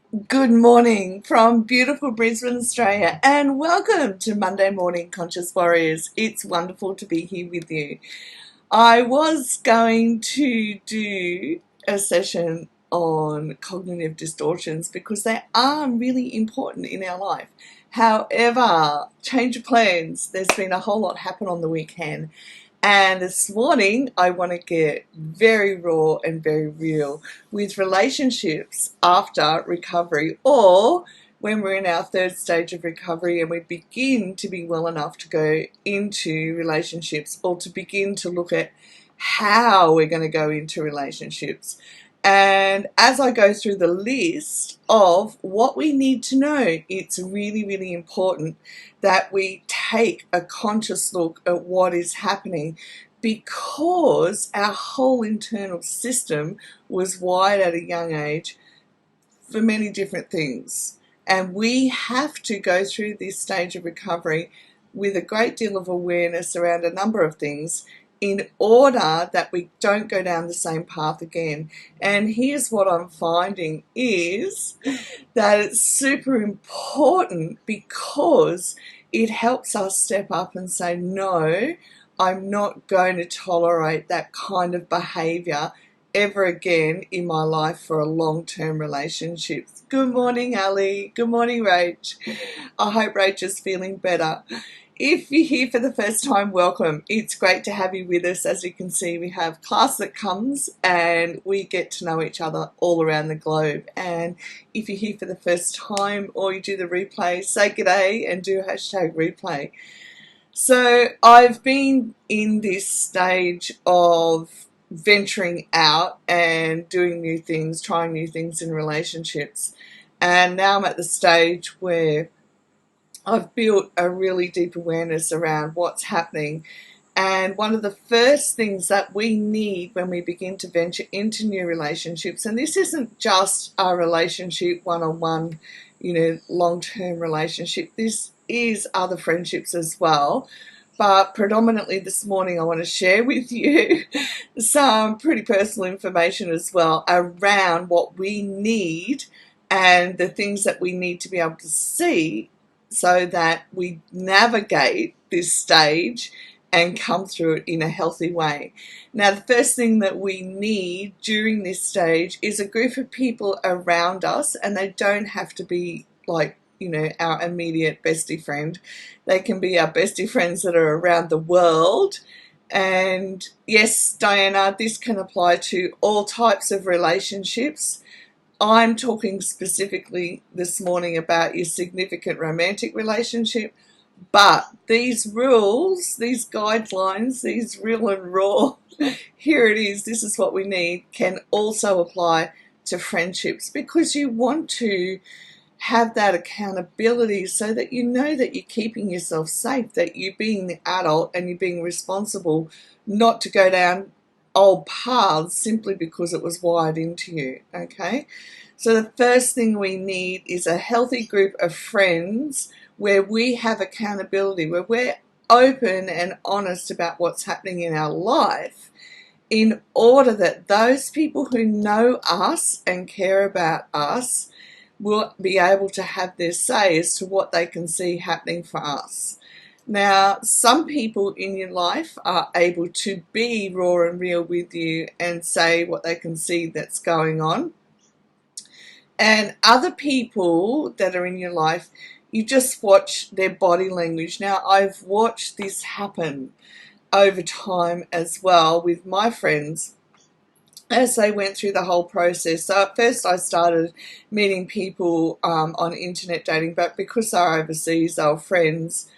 Good morning from beautiful Brisbane, Australia, and welcome to Monday Morning Conscious Warriors. It's wonderful to be here with you. I was going to do a session on cognitive distortions because they are really important in our life. However, change of plans, there's been a whole lot happen on the weekend. And this morning, I want to get very raw and very real with relationships after recovery, or when we're in our third stage of recovery and we begin to be well enough to go into relationships, or to begin to look at how we're going to go into relationships. And as I go through the list of what we need to know, it's really, really important that we take a conscious look at what is happening, because our whole internal system was wired at a young age for many different things. And we have to go through this stage of recovery with a great deal of awareness around a number of things in order that we don't go down the same path again. And here's what I'm finding is that it's super important, because it helps us step up and say, no, I'm not going to tolerate that kind of behavior ever again in my life for a long-term relationship. Good morning, Ali. Good morning, Rach. I hope Rach is feeling better. If you're here for the first time, welcome. It's great to have you with us. As you can see, we have class that comes and we get to know each other all around the globe. And if you're here for the first time or you do the replay, say g'day and do hashtag replay. So I've been in this stage of venturing out and doing new things, trying new things in relationships. And now I'm at the stage where I've built a really deep awareness around what's happening. And one of the first things that we need when we begin to venture into new relationships, and this isn't just a relationship one-on-one, long-term relationship, this is other friendships as well. But predominantly this morning I want to share with you some pretty personal information as well around what we need and the things that we need to be able to see so that we navigate this stage and come through it in a healthy way. Now, the first thing that we need during this stage is a group of people around us, and they don't have to be like, our immediate bestie friend. They can be our bestie friends that are around the world. And yes, Diana, this can apply to all types of relationships. I'm talking specifically this morning about your significant romantic relationship, but these rules, these guidelines, these real and raw, here it is, this is what we need, can also apply to friendships, because you want to have that accountability so that you know that you're keeping yourself safe, that you're being the adult and you're being responsible not to go down old paths simply because it was wired into you, okay? So the first thing we need is a healthy group of friends where we have accountability, where we're open and honest about what's happening in our life, in order that those people who know us and care about us will be able to have their say as to what they can see happening for us. Now, some people in your life are able to be raw and real with you and say what they can see that's going on. And other people that are in your life, you just watch their body language. Now, I've watched this happen over time as well with my friends as they went through the whole process. So at first I started meeting people on internet dating, but because they're overseas, they were friends.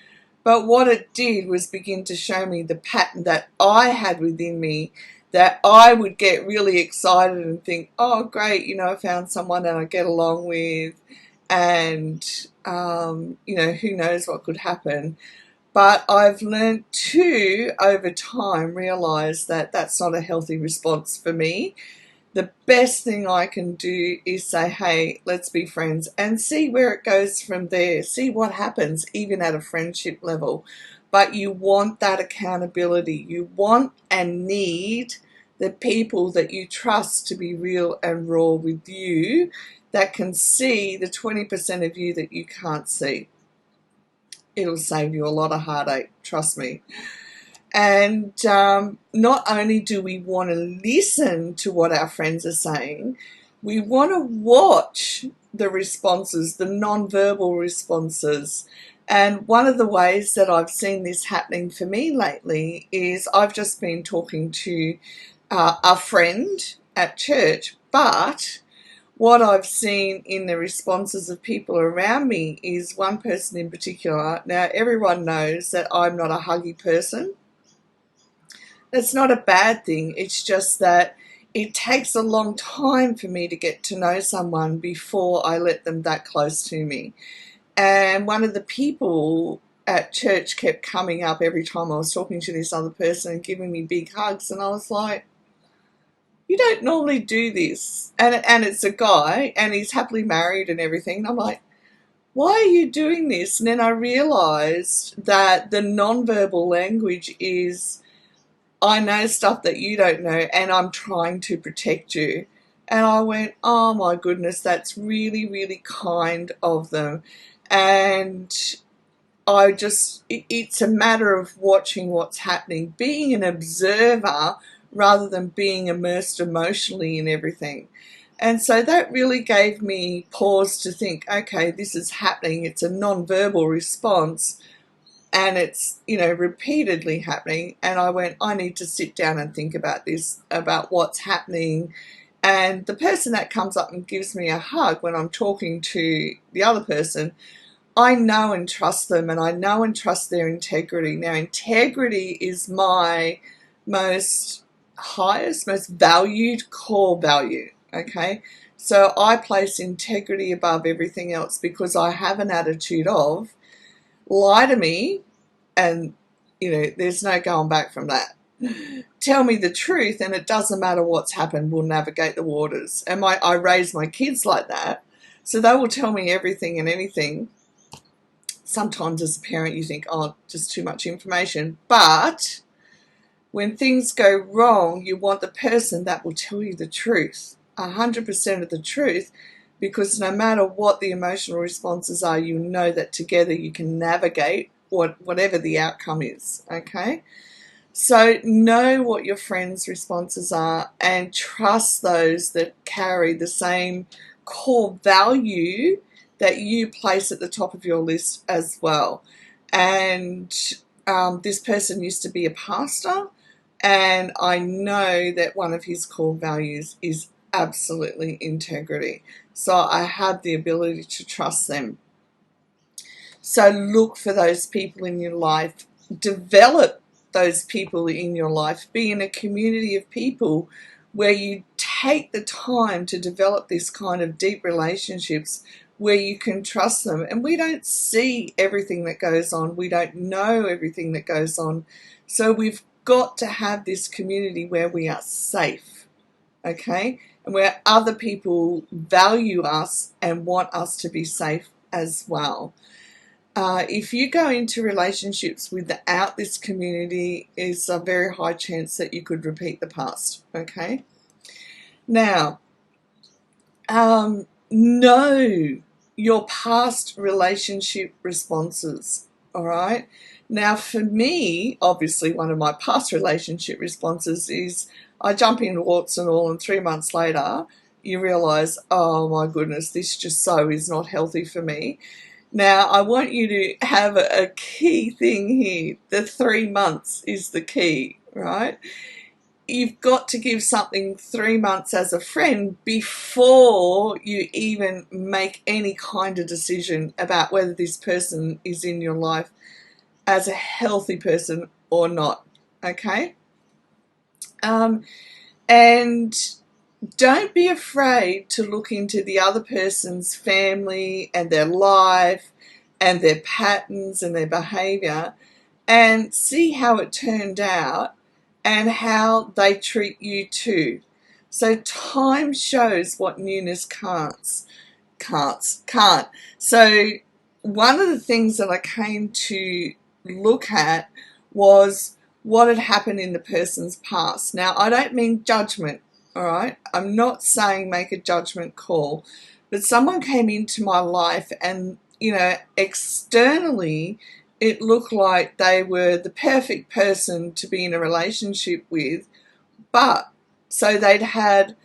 But what it did was begin to show me the pattern that I had within me, that I would get really excited and think, oh, great, I found someone that I get along with, and, who knows what could happen. But I've learned to, over time, realise that that's not a healthy response for me. The best thing I can do is say, hey, let's be friends, and see where it goes from there. See what happens, even at a friendship level. But you want that accountability. You want and need the people that you trust to be real and raw with you, that can see the 20% of you that you can't see. It'll save you a lot of heartache, trust me. And not only do we want to listen to what our friends are saying, we want to watch the responses, the non-verbal responses. And one of the ways that I've seen this happening for me lately is I've just been talking to a friend at church, but what I've seen in the responses of people around me is one person in particular. Now, everyone knows that I'm not a huggy person. That's not a bad thing. It's just that it takes a long time for me to get to know someone before I let them that close to me. And one of the people at church kept coming up every time I was talking to this other person and giving me big hugs. And I was like, you don't normally do this. And it's a guy, and he's happily married and everything. And I'm like, why are you doing this? And then I realized that the nonverbal language is, I know stuff that you don't know, and I'm trying to protect you. And I went, oh my goodness, that's really, really kind of them. And it's a matter of watching what's happening, being an observer rather than being immersed emotionally in everything. And so that really gave me pause to think, okay, this is happening. It's a non-verbal response, and it's, repeatedly happening. And I went, I need to sit down and think about this, about what's happening. And the person that comes up and gives me a hug when I'm talking to the other person, I know and trust them, and I know and trust their integrity. Now, integrity is my most valued core value, okay? So I place integrity above everything else, because I have an attitude of, lie to me, and there's no going back from that. Tell me the truth, and it doesn't matter what's happened, we'll navigate the waters. And I raise my kids like that, so they will tell me everything and anything. Sometimes as a parent you think, oh, just too much information, but when things go wrong, you want the person that will tell you the truth, 100% of the truth, because no matter what the emotional responses are, you know that together you can navigate whatever the outcome is, okay? So know what your friends' responses are, and trust those that carry the same core value that you place at the top of your list as well. And this person used to be a pastor, and I know that one of his core values is absolutely integrity. So I have the ability to trust them. So look for those people in your life. Develop those people in your life. Be in a community of people where you take the time to develop this kind of deep relationships where you can trust them. And we don't see everything that goes on. We don't know everything that goes on. So we've got to have this community where we are safe, okay? And where other people value us and want us to be safe as well. If you go into relationships without this community, it's a very high chance that you could repeat the past, okay? Now, know your past relationship responses, all right? Now, for me, obviously, one of my past relationship responses is I jump in warts and all, and 3 months later, you realise, oh my goodness, this just so is not healthy for me. Now, I want you to have a key thing here. The 3 months is the key, right? You've got to give something 3 months as a friend before you even make any kind of decision about whether this person is in your life as a healthy person or not, okay? And don't be afraid to look into the other person's family and their life and their patterns and their behaviour, and see how it turned out and how they treat you too. So time shows what newness can't. So one of the things that I came to look at was, what had happened in the person's past. Now, I don't mean judgment, all right? I'm not saying make a judgment call, but someone came into my life and, you know, externally it looked like they were the perfect person to be in a relationship with, but so they'd had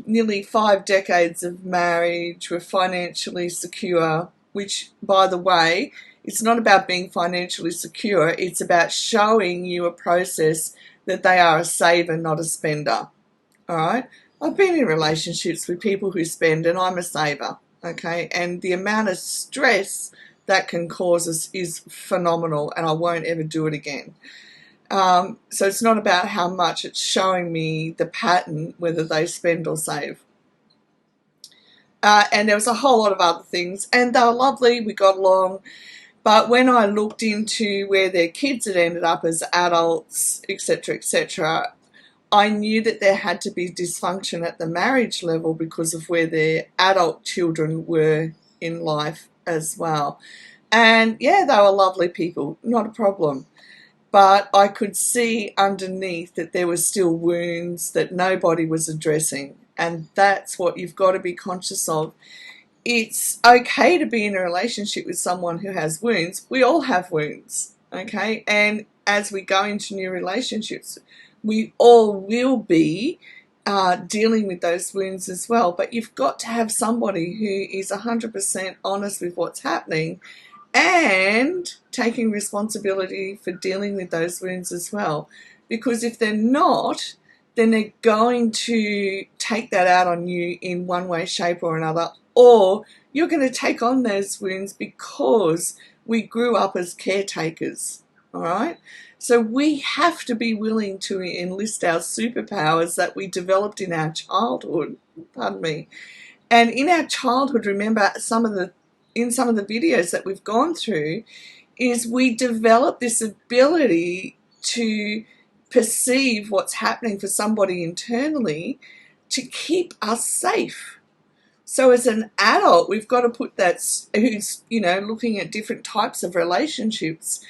nearly 5 decades of marriage, were financially secure, which, by the way, it's not about being financially secure, it's about showing you a process that they are a saver, not a spender. All right? I've been in relationships with people who spend, and I'm a saver, okay? And the amount of stress that can cause us is phenomenal, and I won't ever do it again. So it's not about how much, it's showing me the pattern, whether they spend or save. And there was a whole lot of other things, and they were lovely, we got along. But when I looked into where their kids had ended up as adults, etc., I knew that there had to be dysfunction at the marriage level because of where their adult children were in life as well. And yeah, they were lovely people, not a problem. But I could see underneath that there were still wounds that nobody was addressing. And that's what you've got to be conscious of. It's okay to be in a relationship with someone who has wounds. We all have wounds, okay? And as we go into new relationships, we all will be dealing with those wounds as well. But you've got to have somebody who is 100% honest with what's happening and taking responsibility for dealing with those wounds as well. Because if they're not, then they're going to take that out on you in one way, shape or another, or you're going to take on those wounds because we grew up as caretakers, all right? So we have to be willing to enlist our superpowers that we developed in our childhood, pardon me. And in our childhood, remember in some of the videos that we've gone through, is we develop this ability to perceive what's happening for somebody internally to keep us safe. So as an adult, we've got to put that, who's, you know, looking at different types of relationships,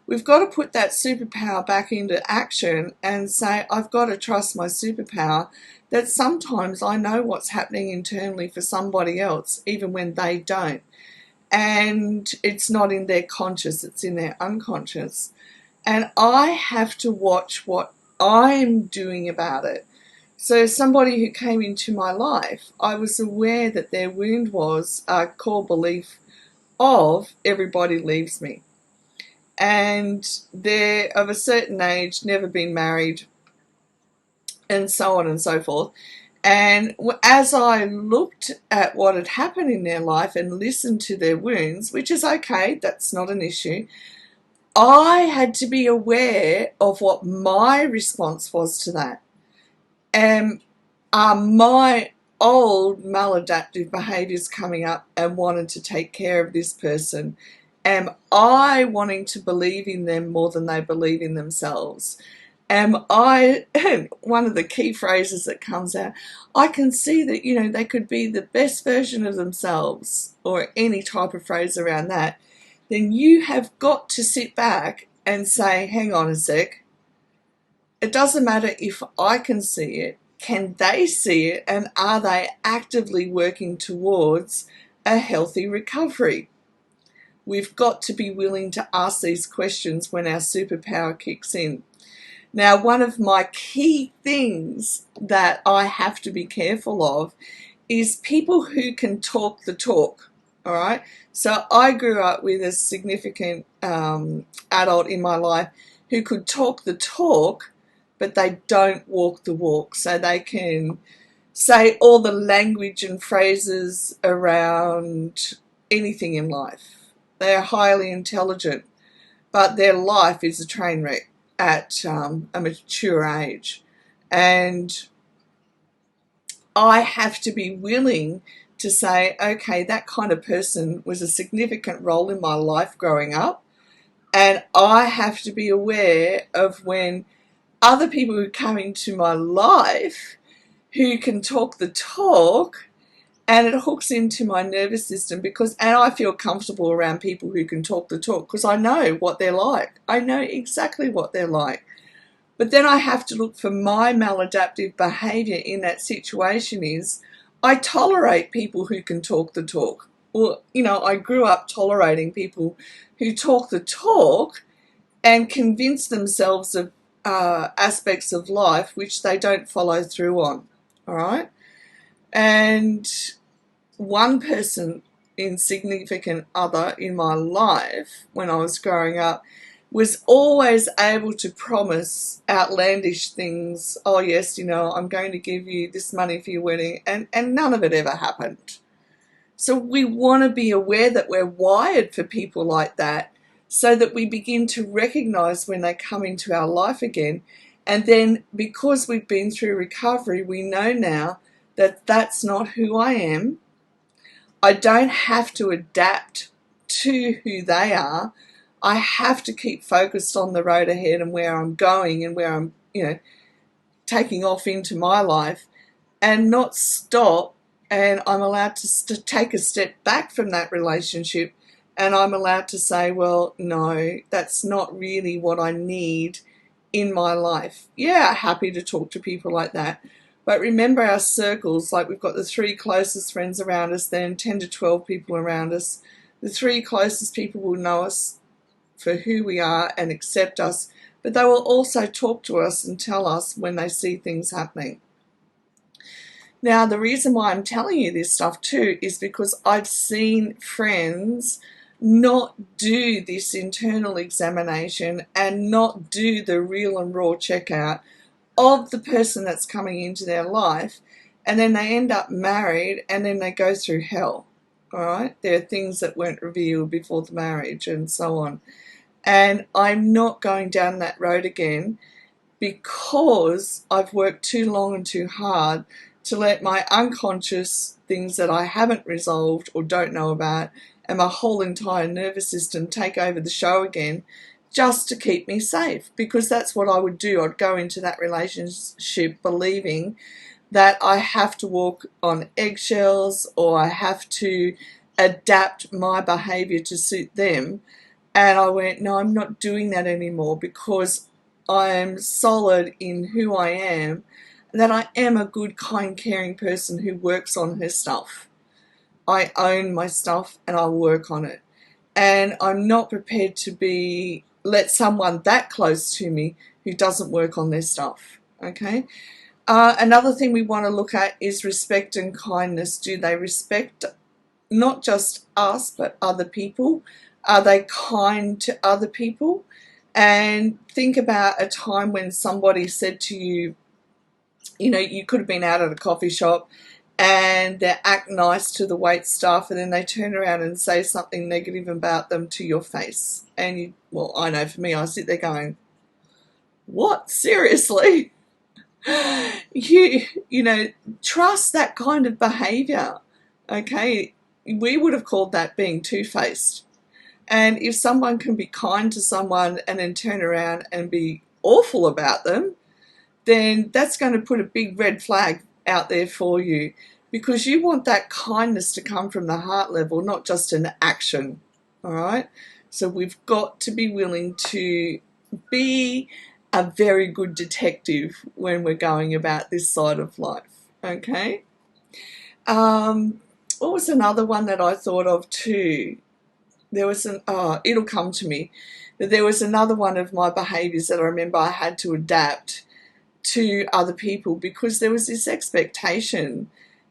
we've got to put that superpower back into action and say, I've got to trust my superpower that sometimes I know what's happening internally for somebody else, even when they don't. And it's not in their conscious, it's in their unconscious. And I have to watch what I'm doing about it. So somebody who came into my life, I was aware that their wound was a core belief of everybody leaves me. And they're of a certain age, never been married, and so on and so forth. And as I looked at what had happened in their life and listened to their wounds, which is okay, that's not an issue, I had to be aware of what my response was to that. And my old maladaptive behaviours coming up and wanted to take care of this person? Am I wanting to believe in them more than they believe in themselves? Am I, one of the key phrases that comes out, I can see that, you know, they could be the best version of themselves, or any type of phrase around that. Then you have got to sit back and say, hang on a sec. It doesn't matter if I can see it. Can they see it? And are they actively working towards a healthy recovery? We've got to be willing to ask these questions when our superpower kicks in. Now, one of my key things that I have to be careful of is people who can talk the talk, all right? So I grew up with a significant adult in my life who could talk the talk, but they don't walk the walk. So they can say all the language and phrases around anything in life. They're highly intelligent, but their life is a train wreck at a mature age. And I have to be willing to say, okay, that kind of person was a significant role in my life growing up, and I have to be aware of when other people who come into my life who can talk the talk, And it hooks into my nervous system and I feel comfortable around people who can talk the talk because I know what they're like. I know exactly what they're like. But then I have to look for my maladaptive behaviour in that situation is I tolerate people who can talk the talk. Well, I grew up tolerating people who talk the talk and convince themselves of aspects of life which they don't follow through on. All right? And one person, insignificant other in my life when I was growing up, was always able to promise outlandish things. Oh yes, I'm going to give you this money for your wedding, and none of it ever happened. So we want to be aware that we're wired for people like that so that we begin to recognize when they come into our life again. And then because we've been through recovery, we know now that that's not who I am. I don't have to adapt to who they are. I have to keep focused on the road ahead and where I'm going and where I'm, taking off into my life and not stop. And I'm allowed to take a step back from that relationship and I'm allowed to say, well, no, that's not really what I need in my life. Yeah, happy to talk to people like that. But remember our circles, like we've got the 3 closest friends around us, then 10 to 12 people around us. The 3 closest people will know us for who we are and accept us, but they will also talk to us and tell us when they see things happening. Now, the reason why I'm telling you this stuff too is because I've seen friends not do this internal examination and not do the real and raw checkout of the person that's coming into their life, and then they end up married and then they go through hell. All right, there are things that weren't revealed before the marriage and so on. And I'm not going down that road again because I've worked too long and too hard to let my unconscious things that I haven't resolved or don't know about and my whole entire nervous system take over the show again just to keep me safe, because that's what I would do. I'd go into that relationship believing that I have to walk on eggshells or I have to adapt my behaviour to suit them. And I went, no, I'm not doing that anymore because I'm solid in who I am, that I am a good, kind, caring person who works on her stuff. I own my stuff and I work on it. And I'm not prepared to let someone that close to me who doesn't work on their stuff. Okay. Another thing we want to look at is respect and kindness. Do they respect not just us but other people? Are they kind to other people? And think about a time when somebody said to you, you could have been out at a coffee shop and they act nice to the wait staff and then they turn around and say something negative about them to your face. And I know for me, I sit there going, what? Seriously? Trust that kind of behaviour. Okay, we would have called that being two-faced. And if someone can be kind to someone and then turn around and be awful about them, then that's going to put a big red flag out there for you, because you want that kindness to come from the heart level, not just an action. All right? So we've got to be willing to be a very good detective when we're going about this side of life. Okay? What was another one that I thought of too? There was it'll come to me. There was another one of my behaviours that I remember I had to adapt to other people, because there was this expectation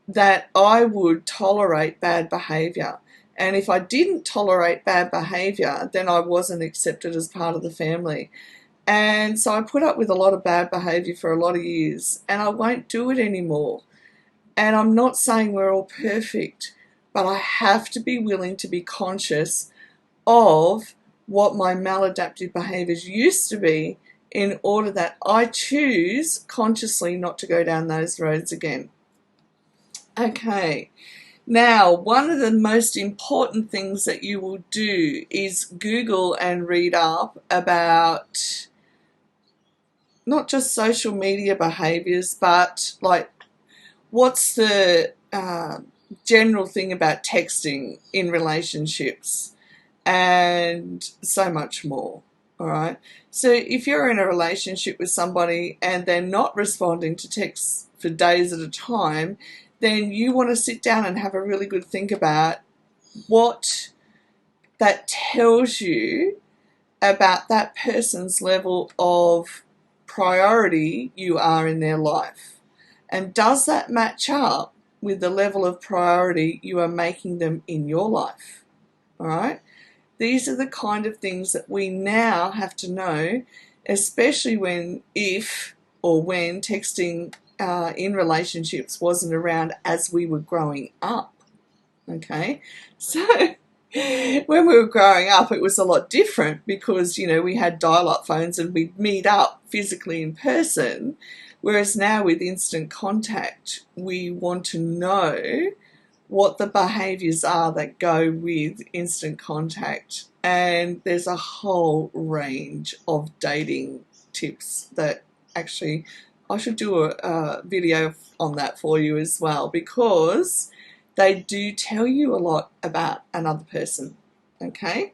that I would tolerate bad behaviour. And if I didn't tolerate bad behaviour, then I wasn't accepted as part of the family. And so I put up with a lot of bad behaviour for a lot of years, and I won't do it anymore. And I'm not saying we're all perfect, but I have to be willing to be conscious of what my maladaptive behaviours used to be in order that I choose consciously not to go down those roads again. Okay, now one of the most important things that you will do is Google and read up about not just social media behaviours, but like what's the general thing about texting in relationships and so much more. All right. So if you're in a relationship with somebody and they're not responding to texts for days at a time, then you want to sit down and have a really good think about what that tells you about that person's level of priority you are in their life. And does that match up with the level of priority you are making them in your life? All right. These are the kind of things that we now have to know, especially when texting in relationships wasn't around as we were growing up. Okay, so when we were growing up, it was a lot different because, we had dial-up phones and we'd meet up physically in person, whereas now with instant contact, we want to know what the behaviours are that go with instant contact. And there's a whole range of dating tips that actually I should do a video on that for you as well, because they do tell you a lot about another person. Okay?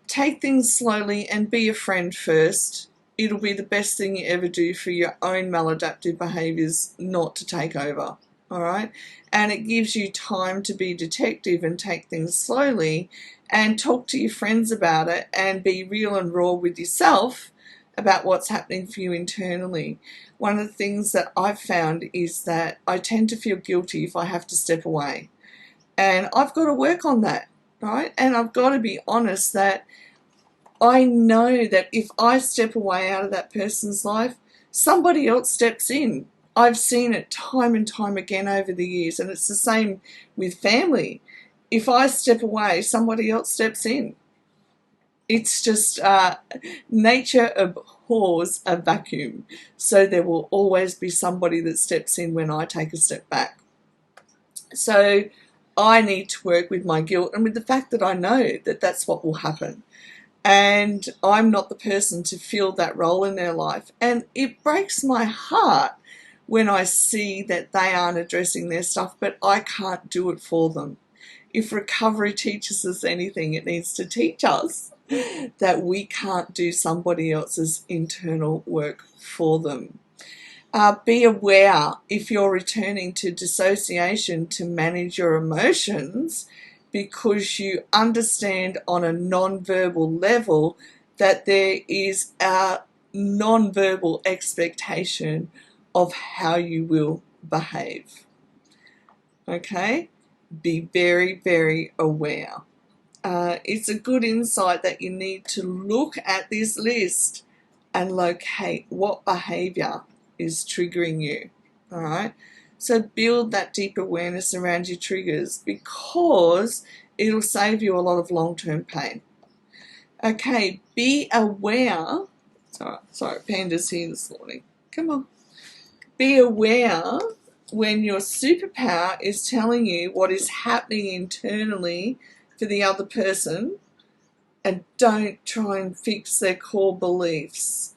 Take things slowly and be a friend first. It'll be the best thing you ever do for your own maladaptive behaviours not to take over. All right, and it gives you time to be detective and take things slowly and talk to your friends about it and be real and raw with yourself about what's happening for you internally. One of the things that I've found is that I tend to feel guilty if I have to step away, and I've got to work on that, right? And I've got to be honest that I know that if I step away out of that person's life, somebody else steps in. I've seen it time and time again over the years, and it's the same with family. If I step away, somebody else steps in. It's just nature abhors a vacuum, so there will always be somebody that steps in when I take a step back. So I need to work with my guilt and with the fact that I know that that's what will happen. And I'm not the person to fill that role in their life. And it breaks my heart when I see that they aren't addressing their stuff, but I can't do it for them. If recovery teaches us anything, it needs to teach us that we can't do somebody else's internal work for them. Be aware if you're returning to dissociation to manage your emotions, because you understand on a non-verbal level that there is a non-verbal expectation of how you will behave. Okay? Be very, very aware. It's a good insight that you need to look at this list and locate what behavior is triggering you. All right? So build that deep awareness around your triggers, because it'll save you a lot of long-term pain. Okay, be aware. Sorry, Panda's here this morning. Come on. Be aware when your superpower is telling you what is happening internally for the other person, and don't try and fix their core beliefs.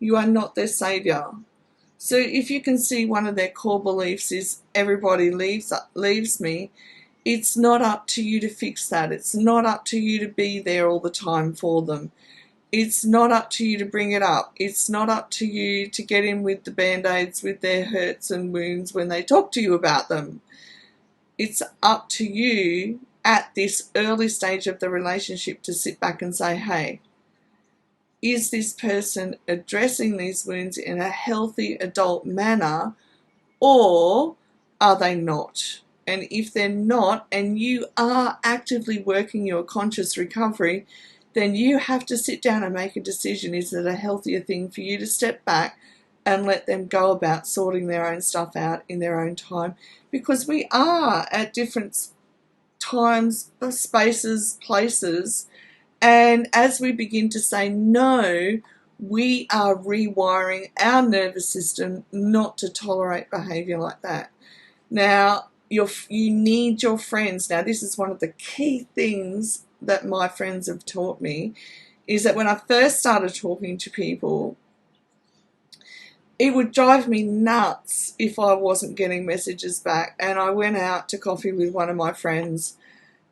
You are not their savior. So if you can see one of their core beliefs is everybody leaves me, it's not up to you to fix that. It's not up to you to be there all the time for them. It's not up to you to bring it up. It's not up to you to get in with the band-aids with their hurts and wounds when they talk to you about them. It's up to you at this early stage of the relationship to sit back and say, hey, is this person addressing these wounds in a healthy adult manner, or are they not? And if they're not, and you are actively working your conscious recovery, then you have to sit down and make a decision. Is it a healthier thing for you to step back and let them go about sorting their own stuff out in their own time? Because we are at different times, spaces, places, and as we begin to say no, we are rewiring our nervous system not to tolerate behaviour like that. Now, you need your friends. Now, this is one of the key things that my friends have taught me, is that when I first started talking to people, it would drive me nuts if I wasn't getting messages back. And I went out to coffee with one of my friends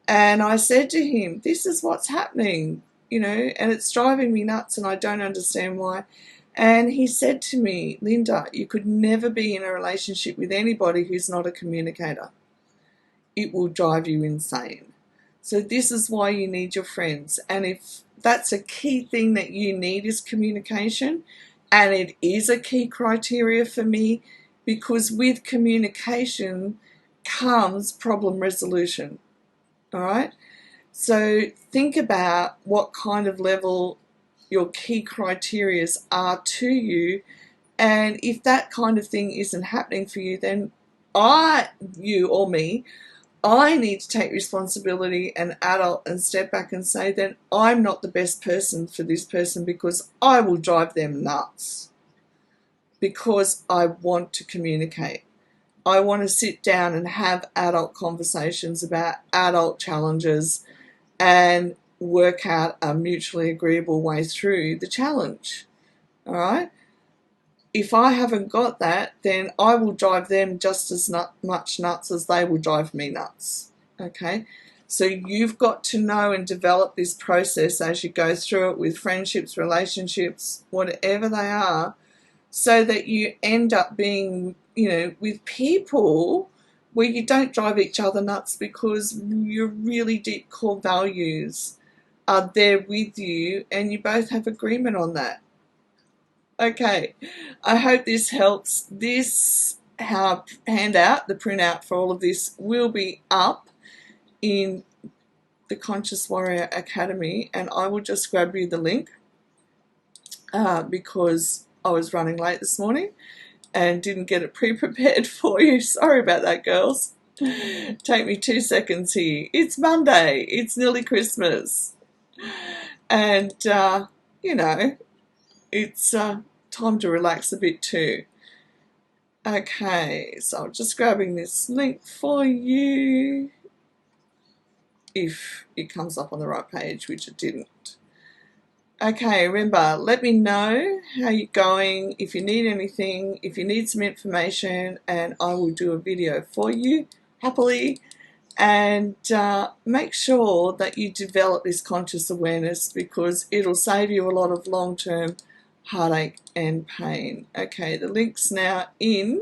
and I said to him, this is what's happening, and it's driving me nuts and I don't understand why. And he said to me, Linda, you could never be in a relationship with anybody who's not a communicator. It will drive you insane. So this is why you need your friends. And if that's a key thing that you need is communication, and it is a key criteria for me, because with communication comes problem resolution. All right? So think about what kind of level your key criteria are to you, and if that kind of thing isn't happening for you, then you or me, I need to take responsibility and adult and step back and say, then I'm not the best person for this person, because I will drive them nuts, because I want to communicate. I want to sit down and have adult conversations about adult challenges and work out a mutually agreeable way through the challenge. All right? If I haven't got that, then I will drive them just as much nuts as they will drive me nuts. Okay? So you've got to know and develop this process as you go through it with friendships, relationships, whatever they are, so that you end up being, with people where you don't drive each other nuts, because your really deep core values are there with you and you both have agreement on that. Okay, I hope this helps. This handout, the printout for all of this, will be up in the Conscious Warrior Academy, and I will just grab you the link because I was running late this morning and didn't get it pre-prepared for you. Sorry about that, girls. Take me 2 seconds here. It's Monday. It's nearly Christmas. And, it's time to relax a bit too. Okay, so I'm just grabbing this link for you. If it comes up on the right page, which it didn't. Okay, remember, let me know how you're going, if you need anything, if you need some information, and I will do a video for you, happily. And make sure that you develop this conscious awareness, because it'll save you a lot of long-term heartache and pain. Okay, the link's now in,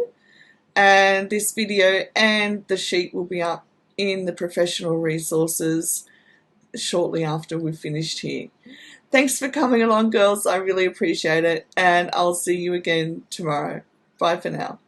and this video and the sheet will be up in the professional resources shortly after we've finished here. Thanks for coming along, girls. I really appreciate it, and I'll see you again tomorrow. Bye for now.